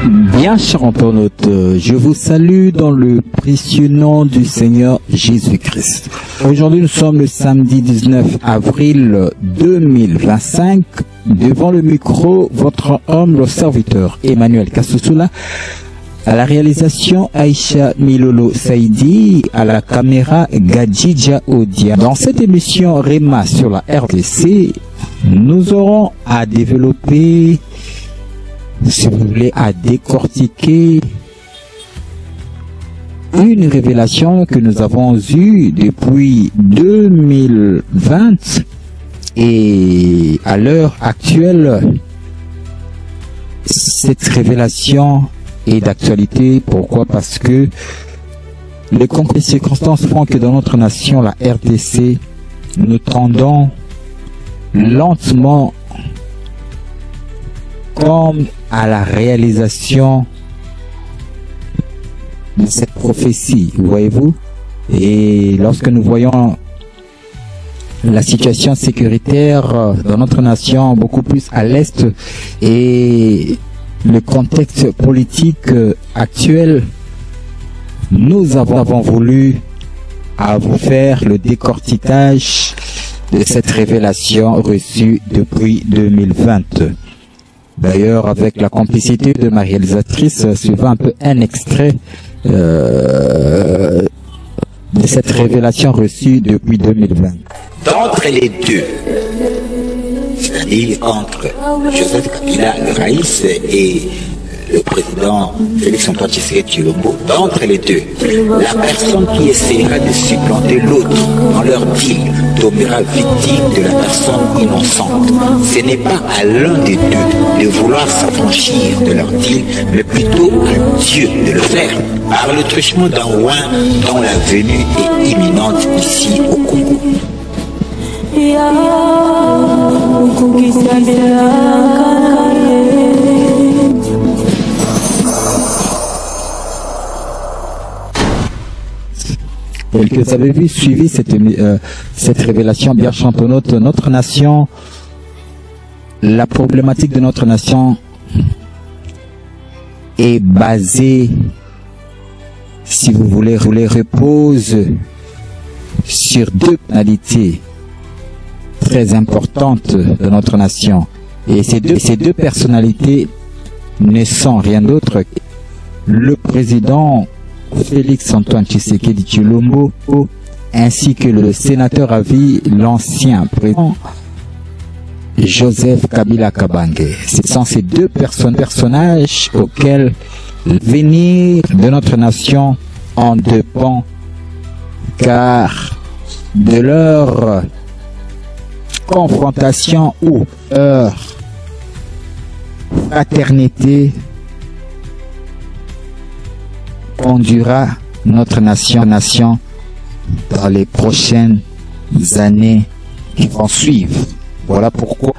Bien, chers internautes, je vous salue dans le précieux nom du Seigneur Jésus-Christ. Aujourd'hui, nous sommes le samedi 19 avril 2025. Devant le micro, votre humble serviteur Emmanuel Kassusula. À la réalisation, Aïcha Milolo Saïdi. À la caméra, Gadjidja Odia. Dans cette émission Réma sur la RDC, nous aurons à développer, si vous voulez, à décortiquer une révélation que nous avons eue depuis 2020 et à l'heure actuelle, cette révélation est d'actualité. Pourquoi? Parce que les circonstances font que dans notre nation, la RDC, nous tendons lentement comme à la réalisation de cette prophétie, voyez-vous. Et lorsque nous voyons la situation sécuritaire dans notre nation beaucoup plus à l'est et le contexte politique actuel, nous avons voulu à vous faire le décortiquage de cette révélation reçue depuis 2020. D'ailleurs, avec la complicité de ma réalisatrice, suivant un peu un extrait de cette révélation reçue depuis 2020. D'entre les deux, c'est-à-dire entre Joseph Kabila, le Raïs, et le président Félix-Antoine Tshisekedi Tshilombo, d'entre les deux, la personne qui essaiera de supplanter l'autre dans leur deal tombera victime de la personne innocente. Ce n'est pas à l'un des deux de vouloir s'affranchir de leur deal, mais plutôt à Dieu de le faire, par le truchement d'un roi dont la venue est imminente ici au Congo. Et que vous avez suivi cette révélation bien chantonnote, notre nation, la problématique de notre nation est basée, si vous voulez, repose sur deux personnalités très importantes de notre nation. Et ces deux personnalités ne sont rien d'autre que le président Félix-Antoine Tshisekedi Tshilombo ainsi que le sénateur à vie, l'ancien président Joseph Kabila Kabange. Ce sont ces deux personnages auxquels l'avenir de notre nation en dépend, car de leur confrontation ou leur fraternité conduira notre nation dans les prochaines années qui vont suivre. Voilà pourquoi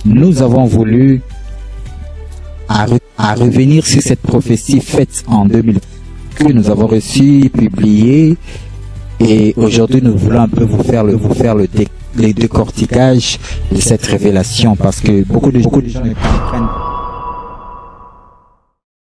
nous avons voulu à revenir sur cette prophétie faite en 2000 que nous avons reçue, publiée, et aujourd'hui nous voulons un peu vous faire le décortiquage de cette révélation, parce que beaucoup de gens ne comprennent pas.